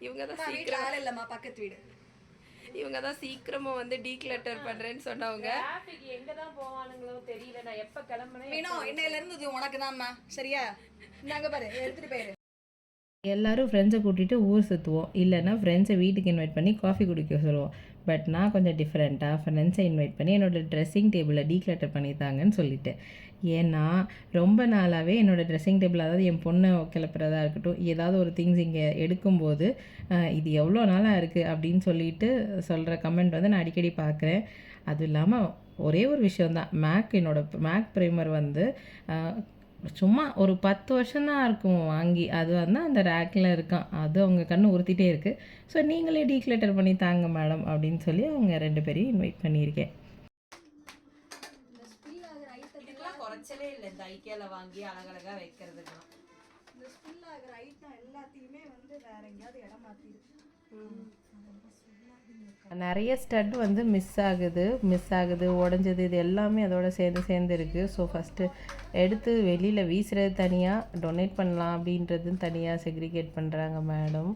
இவங்க தான் சீக்கிரம் இல்லைம்மா, பக்கத்து வீடு. இவங்க தான் சீக்கிரமாக வந்து டீக்ளட்டர் பண்ணுறேன்னு சொன்னவங்க. எங்கே தான் போவானுங்களோ தெரியல. நான் எப்போ கிளம்புனேன் இன்னையிலேருந்து இது உனக்கு தான்மா, சரியா? நாங்கள் பாரு எடுத்துகிட்டு போயிரு. எல்லோரும் ஃப்ரெண்ட்ஸை கூட்டிகிட்டு ஊர் சுற்றுவோம், இல்லைன்னா ஃப்ரெண்ட்ஸை வீட்டுக்கு இன்வைட் பண்ணி காஃபி குடிக்க சொல்லுவோம். பட் நான் கொஞ்சம் டிஃப்ரெண்ட்டாக ஃப்ரெண்ட்ஸை இன்வைட் பண்ணி என்னோடய ட்ரெஸ்ஸிங் டேபிளை டீக்ளட்டர் பண்ணித்தாங்கன்னு சொல்லிட்டேன். ஏன்னா ரொம்ப நாளாகவே என்னோடய ட்ரெஸ்ஸிங் டேபிள், அதாவது என் பொண்ணை கிளப்புறதா இருக்கட்டும், ஏதாவது ஒரு திங்ஸ் இங்கே எடுக்கும்போது இது எவ்வளோ நாளாக இருக்குது அப்படின்னு சொல்லிட்டு சொல்கிற கமெண்ட் வந்து நான் அடிக்கடி பார்க்குறேன். அதுவும் இல்லாமல் ஒரே ஒரு விஷயந்தான், மேக் ப்ரைமர் வந்து சும்மா ஒரு 10 வருஷம்தான் இருக்கும் வாங்கி. அது வந்து அந்த ரேக்கில் இருக்கான். அது அவங்க கண்ணு உறுத்திட்டே இருக்குது. ஸோ நீங்களே டீக்ளட்டர் பண்ணி தாங்க மேடம் அப்படின்னு சொல்லி அவங்க 2 பேரையும் இன்வைட் பண்ணியிருக்கேன். குறைச்சலே இல்லை இந்த ஐக்கியால வாங்கி அழகழகாக வைக்கிறதுக்கெல்லாம். இந்த ஸ்பில் ஆகிற ஐட்டம் எல்லாத்தையுமே வந்து வேற எங்கேயாவது இடம் மாற்றிருக்கு. நிறைய ஸ்டட் வந்து மிஸ் ஆகுது, உடஞ்சது, இது எல்லாமே அதோட சேர்ந்து இருக்குது. ஸோ ஃபஸ்ட்டு எடுத்து வெளியில் வீசுறது தனியாக, டொனேட் பண்ணலாம் அப்படின்றது தனியாக செக்ரிகேட் பண்ணுறாங்க மேடம்.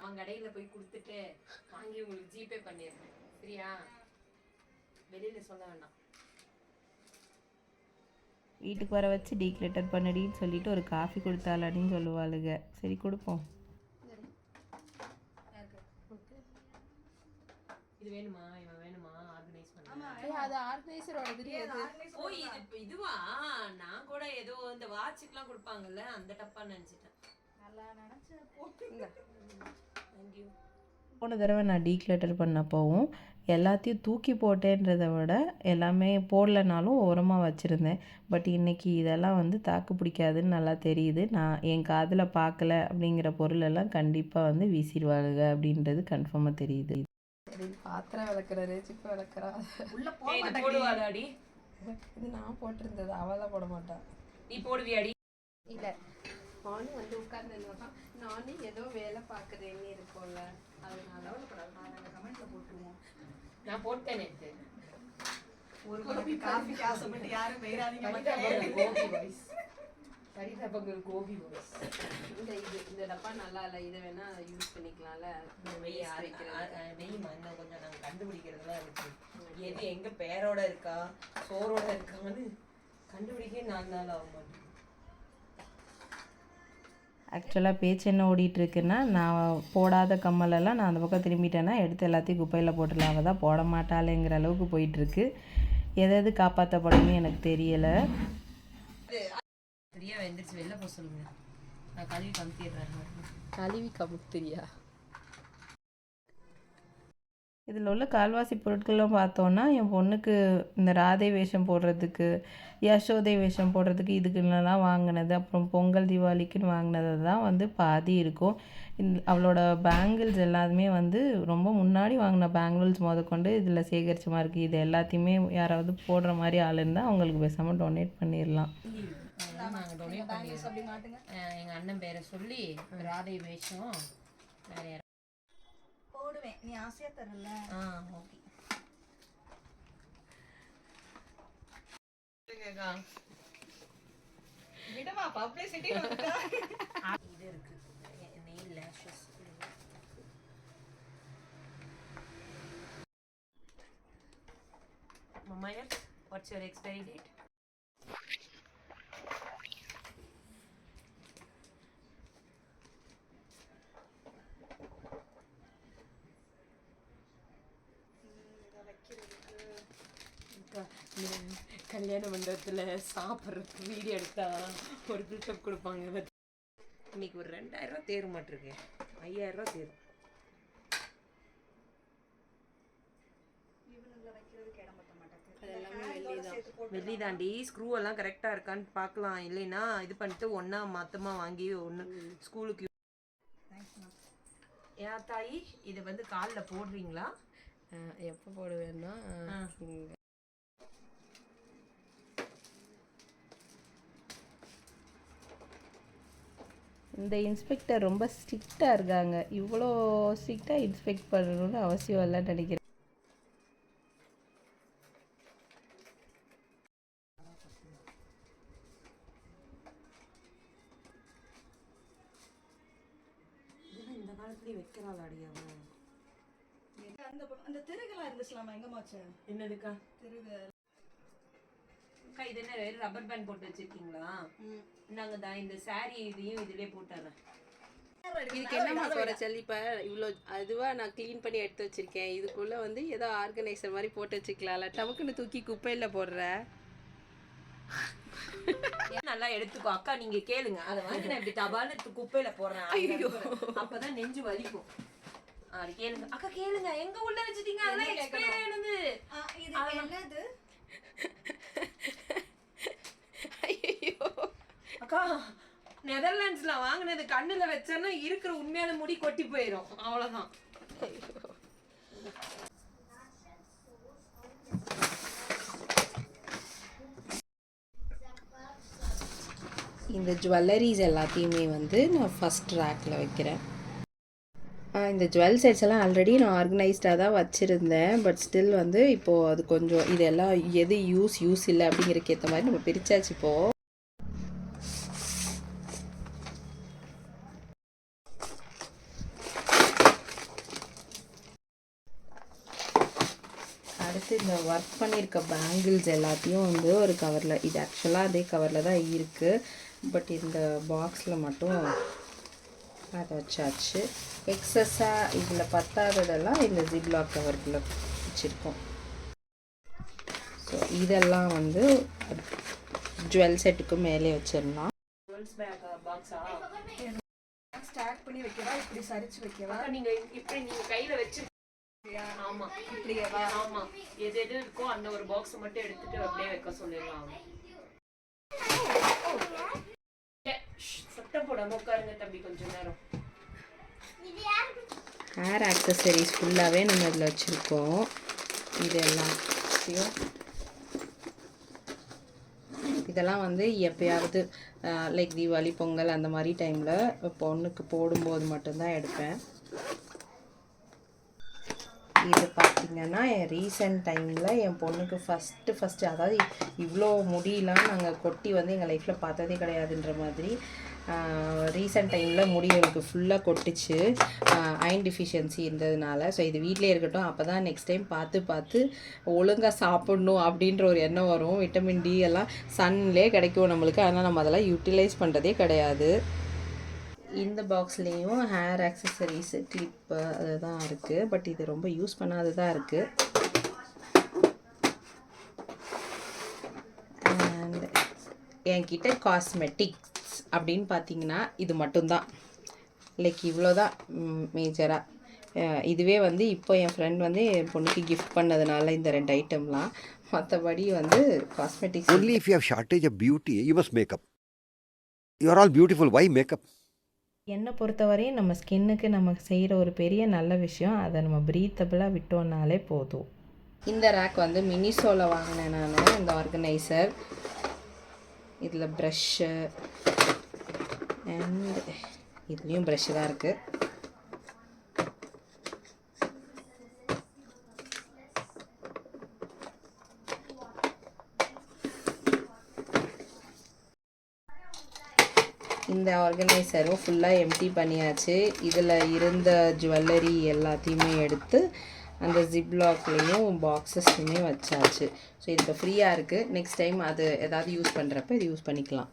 அவங்க கடையில் போய் கொடுத்துட்டு வாங்கி உங்களுக்கு ஜிபே பண்ணிடுறேன், சரியா? வெளியில் சொல்ல வேண்டாம். வீட்டுக்கு வர வச்சு டீக்ளட்டர் பண்ணடின்னு சொல்லிட்டு ஒரு காஃபி கொடுத்தாலான்னு சொல்லுவாளுங்க. சரி கொடுப்போம். இது வேணுமா, இவன் வேணுமா, ஆர்கனைஸ் பண்ண. அது ஆர்கனைசரோடது. ஓ இதுவா? நான் கூட ஏதோ இந்த வாட்சுக்குலாம் கொடுப்பாங்கல்ல அந்த டப்பா நினச்சிட்டேன். நல்லா நினச்சேன். போட்டுங்க. தேங்க்யூ. போன தடவை நான் டீக்ளட்டர் பண்ணப்போவும் எல்லாத்தையும் தூக்கி போட்டேன்றதை விட எல்லாமே போடலைனாலும் ஓரமாக வச்சுருந்தேன். பட் இன்றைக்கி இதெல்லாம் வந்து தாக்கு பிடிக்காதுன்னு நல்லா தெரியுது. நான் என் காதில் பார்க்கல அப்படிங்கிற பொருளெல்லாம் கண்டிப்பாக வந்து வீசிடுவாளுங்க அப்படின்றது கன்ஃபார்மாக தெரியுது. பாத்திரம் விளக்குறாரு, சிப்பு விளக்குறா. உள்ள போடுவாடாடி. இது நான் போட்டிருந்தது, அவள் போட மாட்டான். நீ போடுவியாடி? இல்லை, நானும் வந்து உட்கார்ந்து நானும் ஏதோ வேலை பார்க்குறேன்னு இருக்கும்ல, அதனால நாங்கள் கமெண்ட்ல போட்டுருவோம். நான் போட்டேன் நேற்று. ஒரு காஃபி ஆசைப்பட்டு யாரும் பெயராதீங்க. கோபி வாய்ஸ், சரிதா பங்கல் கோபி வாய்ஸ். இந்த டப்பா நல்லா இல்லை, இதை வேணா யூஸ் பண்ணிக்கலாம்ல. வெய்மா இன்னும் கொஞ்சம் நாங்கள் கண்டுபிடிக்கிறதுலாம் இருக்கு. எது எங்க பேரோட இருக்கா சோரோட இருக்கான்னு கண்டுபிடிக்க 4 நாள் ஆகும். ஆக்சுவலாக பேச்சு என்ன ஓடிட்டுருக்குன்னா, நான் போடாத கம்மலெல்லாம் நான் அந்த பக்கம் திரும்பிட்டேன்னா எடுத்து எல்லாத்தையும் குப்பையில் போட்டுடலாம். அவள் தான் போட மாட்டாளேங்கிற அளவுக்கு போயிட்டுருக்கு. எது காப்பாற்றப்படும்னு எனக்கு தெரியலை. சரியா எந்திரிச்சு வெளில போக சொல்லுங்க, நான் கழுவி கமுத்திடுறேன். கழுவி கமுத்திரியா? இதில் உள்ள கால்வாசி பொருட்கள்லாம் பார்த்தோன்னா என் பொண்ணுக்கு இந்த ராதை வேஷம் போடுறதுக்கு, யசோதை வேஷம் போடுறதுக்கு இதுக்குன்னெல்லாம் வாங்கினது, அப்புறம் பொங்கல் தீபாவளிக்குன்னு வாங்கினது தான் வந்து பாதி இருக்கும். அவளோட பேங்கிள்ஸ் எல்லாத்துமே வந்து ரொம்ப முன்னாடி வாங்கின பேங்கிள்ஸ் முதற்கொண்டு இதில் சேகரித்த மாதிரி இருக்குது. இது எல்லாத்தையுமே யாராவது போடுற மாதிரி ஆள் இருந்தால் அவங்களுக்கு பேசாமல் டொனேட் பண்ணிடலாம். நாங்கள் டொனேட் பண்ணிடுறோம். எங்கள் அண்ணன் பேரை சொல்லி ராதை வேஷம் வேற போடுவேன், நீ ஆசையா தரல. ஓகே. விடுமா, பப்ளிசிட்டி இது இருக்கு nail lashes. Mamaya, what's your expiry date? கல்யாண மண்டபத்தில் சாப்பிட்றதுக்கு வீடியோ எடுத்தா ஒரு பில்டப் கொடுப்பாங்க. இன்னைக்கு ஒரு 2000 ரூபா தேர மாட்டிருக்கேன், 5000 ரூபா தேரும். வெள்ளி தாண்டி ஸ்க்ரூ எல்லாம் கரெக்டாக இருக்கான்னு பார்க்கலாம். இல்லைன்னா இது பண்ணிட்டு ஒன்றா மொத்தமாக வாங்கி ஒன்று ஸ்கூலுக்கு. ஏன் தாயி இதை வந்து காலில் போடுறீங்களா? எப்போ போடுவேன்னா, இந்த இன்ஸ்பெக்டர் ரொம்ப ஸ்ட்ரிக்டாக இருக்காங்க. இவ்வளோ ஸ்ட்ரிக்டாக இன்ஸ்பெக்ட் பண்ணணும்னு அவசியம் இல்லைன்னு நினைக்கிறேன். இந்த காலத்துலேயே வைக்கிறாளாடி அவன். அந்த திருகெல்லாம் இருந்துச்சுலாமா எங்கம்மாச்சு? என்னதுக்கா திருகு அக்கா இது என்ன ரப்பர் பேண்ட் போட்டு வச்சிருக்கீங்களா? நாங்க தான் இந்த சாரி இதையும் இதுலயே போட்டுறேன். இதுக்கு என்னம்மா குறைச்சல்? இப்போ இவ்வளோ அதுவாக நான் க்ளீன் பண்ணி எடுத்து வச்சிருக்கேன். இதுக்குள்ளே வந்து ஏதோ ஆர்கனைசர் மாதிரி போட்டு வச்சுக்கலாம்ல, டமுக்குன்னு தூக்கி குப்பையில் போடுற. நல்லா எடுத்துக்கோ அக்கா, நீங்க கேளுங்க. அதை வந்து நான் இப்படி தபால்னு குப்பையில போடுறேன். ஐயோ, அப்பதான் நெஞ்சு வலிக்கும். அது கேளுங்க அக்கா, கேளுங்க. எங்க உள்ள வச்சிட்டீங்க? அதெல்லாம் எக்ஸ்பயர் ஆனது. இது என்னது? ஐயோ அக்கா, நெதர்லாண்ட்ஸ்ல வாங்கினது கண்ணுல வச்சோன்னா இருக்கிற உண்மையான முடி கொட்டி போயிடும். அவ்வளவுதான். இந்த ஜுவல்லரிஸ் எல்லாத்தையுமே வந்து நான் ஃபஸ்ட் ரேக்கில் வைக்கிறேன். இந்த ஜுவல் செட்ஸ் எல்லாம் ஆல்ரெடி நான் ஆர்கனைஸ்டாக தான் வச்சுருந்தேன். பட் ஸ்டில் வந்து இப்போது அது கொஞ்சம் இதெல்லாம் எது யூஸ் இல்லை அப்படிங்கிறதுக்கு ஏற்ற மாதிரி நம்ம பிரிச்சாச்சு. இப்போது அடுத்து இந்த ஒர்க் பண்ணியிருக்க பேங்கிள்ஸ் எல்லாத்தையும் வந்து ஒரு கவரில், இது ஆக்சுவலாக அதே கவரில் தான் இருக்குது, பட் இந்த பாக்ஸில் மட்டும் அதை வச்சாச்சு. எக்ஸஸாக இதில் பத்தாததெல்லாம் இந்த ஜிப்லாக் கவருக்குள்ளே வச்சுருக்கோம். ஸோ இதெல்லாம் வந்து ஜுவல் செட்டுக்கு மேலே வச்சிடலாம். ஸ்டாக் பண்ணி வைக்கவா, இப்படி சரிச்சு வைக்கவா? நீங்க இப்படி நீங்க கையில வச்சு, ஆமா இப்படியேவா? ஆமா, எது எது இருக்கோ அந்த ஒரு பாக்ஸ் மட்டும் எடுத்துட்டு அப்படியே வைக்க சொல்லிடலாம். சத்தம் போடாம உட்காருங்க தம்பி கொஞ்ச நேரம். ஹேர் ஆக்சசரிஸ் ஃபுல்லாகவே நம்ம இதில் வச்சுருக்கோம். இதெல்லாம் வந்து எப்பயாவது லைக் தீபாவளி, பொங்கல் அந்த மாதிரி டைமில் பொண்ணுக்கு போடும்போது மட்டும்தான் எடுப்பேன். இது பார்த்திங்கன்னா என் ரீசெண்ட் டைமில் என் பொண்ணுக்கு ஃபஸ்ட்டு அதாவது இவ்வளோ முடியெலாம் நாங்கள் கொட்டி வந்து எங்கள் லைஃப்பில் பார்த்ததே கிடையாதுன்ற மாதிரி ரீசெண்ட் டைமில் முடி எனக்கு ஃபுல்லாக கொட்டுச்சு, அயன் டிஃபிஷியன்சி இருந்ததுனால. ஸோ இது வீட்டிலே இருக்கட்டும், அப்போ தான் நெக்ஸ்ட் டைம் பார்த்து ஒழுங்காக சாப்பிட்ணும் அப்படின்ற ஒரு எண்ணம் வரும். விட்டமின் டி எல்லாம் சன்லே கிடைக்கும் நம்மளுக்கு, ஆனால் நம்ம அதெல்லாம் யூட்டிலைஸ் பண்ணுறதே கிடையாது. இந்த பாக்ஸ்லேயும் ஹேர் ஆக்சசரிஸ், கிளிப்பு அதுதான் இருக்குது. பட் இது ரொம்ப யூஸ் பண்ணாததாக இருக்குது. அண்ட் என்கிட்ட காஸ்மெட்டிக்ஸ் அப்படின்னு பார்த்தீங்கன்னா இது மட்டும்தான். லைக் இவ்வளோதான் மேஜராக. இதுவே வந்து இப்போ என் ஃப்ரெண்ட் வந்து என் பொண்ணுக்கு கிஃப்ட் பண்ணதுனால இந்த 2 ஐட்டம்லாம். மற்றபடி வந்து cosmetics. Only if you have shortage of beauty, you must make up. You are all beautiful. Why make up? என்னை பொறுத்தவரையும் நம்ம ஸ்கின்னுக்கு நம்ம செய்கிற ஒரு பெரிய நல்ல விஷயம், அதை நம்ம ப்ரீத்தபிளாக விட்டோம்னாலே போதும். இந்த ரேக் வந்து மினிசோவில் வாங்கினேன் நான். இந்த ஆர்கனைசர், இதில் ப்ரஷ்ஷு அண்ட் இதுலேயும் ப்ரஷ்ஷு தான் இருக்குது. இந்த ஆர்கனைசரும் ஃபுல்லாக எம்டி பண்ணியாச்சு. இதில் இருந்த ஜுவல்லரி எல்லாத்தையுமே எடுத்து அந்த ஜிப்லாக்லேயும் பாக்ஸஸ்லையுமே வச்சாச்சு. ஸோ இது இப்போ ஃப்ரீயாக இருக்குது. நெக்ஸ்ட் டைம் அது எதாவது யூஸ் பண்ணுறப்ப இது யூஸ் பண்ணிக்கலாம்.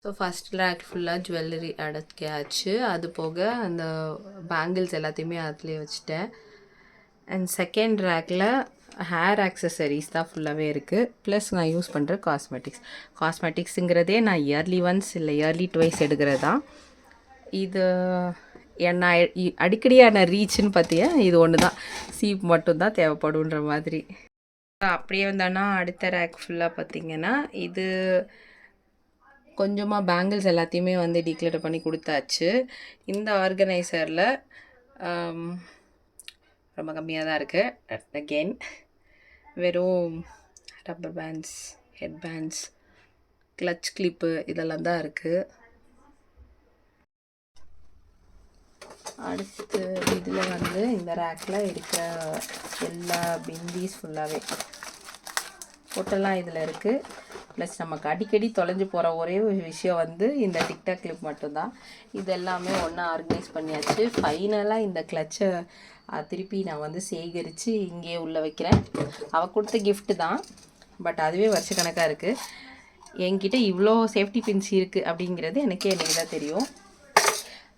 ஸோ ஃபஸ்ட் ரேக் ஃபுல்லாக ஜுவல்லரி அடக்கியாச்சு. அது போக அந்த பேங்கிள்ஸ் எல்லாத்தையுமே அதுலேயே வச்சுட்டேன். அண்ட் செகண்ட் ரேக்கில் ஹேர் ஆக்சசரிஸ் தான் ஃபுல்லாகவே இருக்குது. ப்ளஸ் நான் யூஸ் பண்ணுற காஸ்மெட்டிக்ஸுங்கிறதே நான் இயர்லி ஒன்ஸ் இல்லை இயர்லி ட்வைஸ் எடுக்கிறது தான். இது நான் அடிக்கடியான ரீச்சுன்னு பார்த்தியா இது ஒன்று தான், சீப் மட்டும்தான் தேவைப்படுன்ற மாதிரி. அப்படியே வந்தோன்னா அடுத்த ரேக் ஃபுல்லாக பார்த்திங்கன்னா இது கொஞ்சமாக பேங்கிள்ஸ் எல்லாத்தையுமே வந்து டீக்ளேட் பண்ணி கொடுத்தாச்சு. இந்த ஆர்கனைசரில் ரொம்ப கம்மியாக தான் இருக்குது. அகெயின் வெறும் rubber bands, head bands, clutch clip இதெல்லாம் தான் இருக்குது. அடுத்து இதில் வந்து இந்த ரேக்கில் இருக்கிற எல்லா பிந்திஸ் ஃபுல்லாகவே ஃபோட்டோலாம் இதில் இருக்குது. ப்ளஸ் நமக்கு அடிக்கடி தொலைஞ்சு போகிற ஒரே ஒரு விஷயம் வந்து இந்த டிக்டாக் கிளிப் மட்டும்தான். இது எல்லாமே ஒன்றா ஆர்கனைஸ் பண்ணியாச்சு. ஃபைனலாக இந்த கிளச்சை திருப்பி நான் வந்து சேகரித்து இங்கேயே உள்ளே வைக்கிறேன். அவள் கொடுத்த கிஃப்ட்டு தான், பட் அதுவே வருஷக்கணக்காக இருக்குது. என்கிட்ட இவ்வளோ சேஃப்டி பின்ஸ் இருக்குது அப்படிங்கிறது எனக்கே எனக்கு தான் தெரியும்.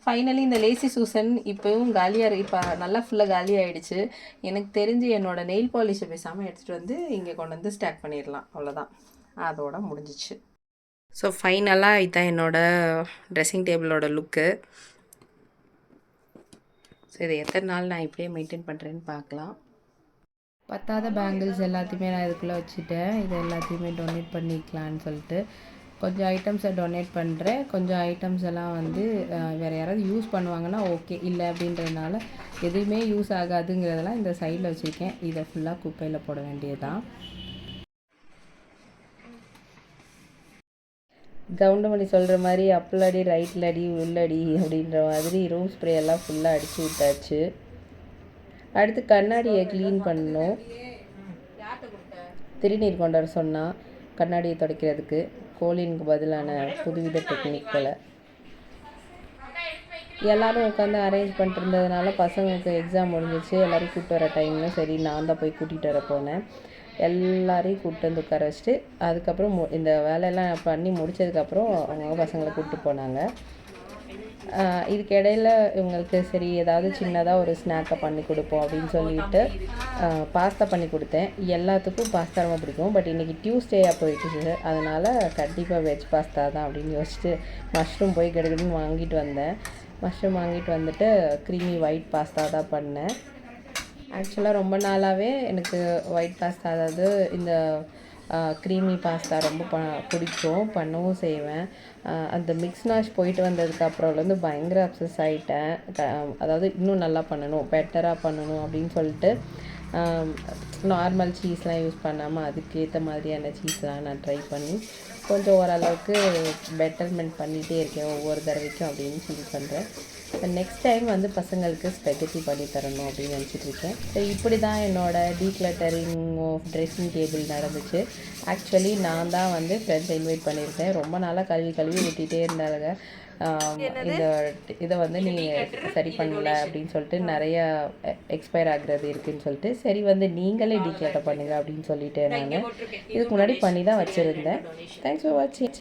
ஃபைனலி இந்த லேசி சூசன் இப்போவும் காலியாக இப்போ நல்லா ஃபுல்லாக காலி ஆகிடுச்சு. எனக்கு தெரிஞ்சு என்னோடய நெயில் பாலிஷை பேசாமல் எடுத்துகிட்டு வந்து இங்கே கொண்டு வந்து ஸ்டாக் பண்ணிடலாம், அவ்வளோதான். அதோட முடிஞ்சிச்சு. ஸோ ஃபைனலாக இதுதான் என்னோடய ட்ரெஸ்ஸிங் டேபிளோட லுக்கு. ஸோ இதை எத்தனை நாள் நான் இப்படியே மெயின்டைன் பண்ணுறேன்னு பார்க்கலாம். பத்தாத பேங்கிள்ஸ் எல்லாத்தையுமே நான் இதுக்குள்ளே வச்சுட்டேன். இது எல்லாத்தையுமே டொனேட் பண்ணிக்கலான்னு சொல்லிட்டு கொஞ்சம் ஐட்டம்ஸை டொனேட் பண்ணுறேன். கொஞ்சம் ஐட்டம்ஸ் எல்லாம் வந்து வேறு யாராவது யூஸ் பண்ணுவாங்கன்னா ஓகே, இல்லை அப்படின்றதுனால எதுவுமே யூஸ் ஆகாதுங்கிறதெல்லாம் இந்த சைடில் வச்சுருக்கேன். இதை ஃபுல்லாக குப்பையில் போட வேண்டியது தான். கவுண்டமணி சொல்கிற மாதிரி அப்புலடி ரைட்டில் அடி உள்ளடி அப்படின்ற மாதிரி ரூம் ஸ்ப்ரே எல்லாம் ஃபுல்லாக அடித்து விட்டாச்சு. அடுத்து கண்ணாடியை க்ளீன் பண்ணணும். திருநீர் கொண்டு வர சொன்னால் கண்ணாடியை துடைக்கிறதுக்கு கோலினுக்கு பதிலான புதுவித டெக்னிக்களை எல்லோரும் உட்காந்து அரேஞ்ச் பண்ணிட்டு இருந்ததுனால பசங்களுக்கு எக்ஸாம் முடிஞ்சிச்சு. எல்லோரும் கூப்பிட்டு வர டைம்னு சரி நான் தான் போய் கூட்டிகிட்டு வர போனேன். எல்லாரையும் கூப்பிட்டு வந்து உட்கார வச்சுட்டு அதுக்கப்புறம் இந்த வேலையெல்லாம் பண்ணி முடித்ததுக்கப்புறம் அவங்க பசங்களை கூப்பிட்டு போனாங்க. இதுக்கு இடையில இவங்களுக்கு சரி ஏதாவது சின்னதாக ஒரு ஸ்நாக்கை பண்ணி கொடுப்போம் அப்படின்னு சொல்லிட்டு பாஸ்தா பண்ணி கொடுத்தேன். எல்லாத்துக்கும் பாஸ்தா ரொம்ப பிடிக்கும். பட் இன்றைக்கி டியூஸ்டேயாக போயிடுச்சு, அதனால் கண்டிப்பாக வெஜ் பாஸ்தா தான் அப்படின்னு யோசிச்சுட்டு மஷ்ரூம் போய் கெடுக்கணும்னு வாங்கிட்டு வந்தேன். மஷ்ரூம் வாங்கிட்டு வந்துட்டு க்ரீமி ஒயிட் பாஸ்தா தான் பண்ணேன். ஆக்சுவலாக ரொம்ப நாளாகவே எனக்கு ஒயிட் பாஸ்தா, அதாவது இந்த க்ரீமி பாஸ்தா ரொம்ப பிடிக்கும், பண்ணவும் செய்வேன். அந்த மிக்ஸ் நாஷ் போயிட்டு வந்ததுக்கப்புறம்லேருந்து பயங்கர அப்சஸ் ஆகிட்டேன். அதாவது இன்னும் நல்லா பண்ணணும், பெட்டராக பண்ணணும் அப்படின்னு சொல்லிட்டு நார்மல் சீஸ்லாம் யூஸ் பண்ணாமல் அதுக்கேற்ற மாதிரியான சீஸ்லாம் நான் ட்ரை பண்ணி கொஞ்சம் ஓரளவுக்கு பெட்டர்மெண்ட் பண்ணிகிட்டே இருக்கேன் ஒவ்வொரு தடவைக்கும் அப்படின்னு ஃபீல் பண்ணுறேன். நெக்ஸ்ட் டைம் வந்து பசங்களுக்கு ஸ்பெகட்டி பண்ணி தரணும் அப்படின்னு நினச்சிட்ருக்கேன். ஸோ இப்படி தான் என்னோடய டீக்ளட்டரிங் ஆஃப் ட்ரெஸ்ஸிங் டேபிள் நடந்துச்சு. ஆக்சுவலி நான் தான் வந்து ஃப்ரெண்ட்ஸை இன்வைட் பண்ணியிருக்கேன். ரொம்ப நாளாக கழுவி ஊட்டிகிட்டே இருந்தாங்க. இந்த இதை வந்து நீங்கள் சரி பண்ணல அப்படின்னு சொல்லிட்டு நிறைய எக்ஸ்பயர் ஆகுறது இருக்குதுன்னு சொல்லிட்டு சரி வந்து நீங்களே டீக்ளட்டர் பண்ணுங்கள் அப்படின்னு சொல்லிட்டு நான் இதுக்கு முன்னாடி பண்ணி தான் வச்சுருந்தேன். தேங்க்ஸ் ஃபார் வாட்சிங்.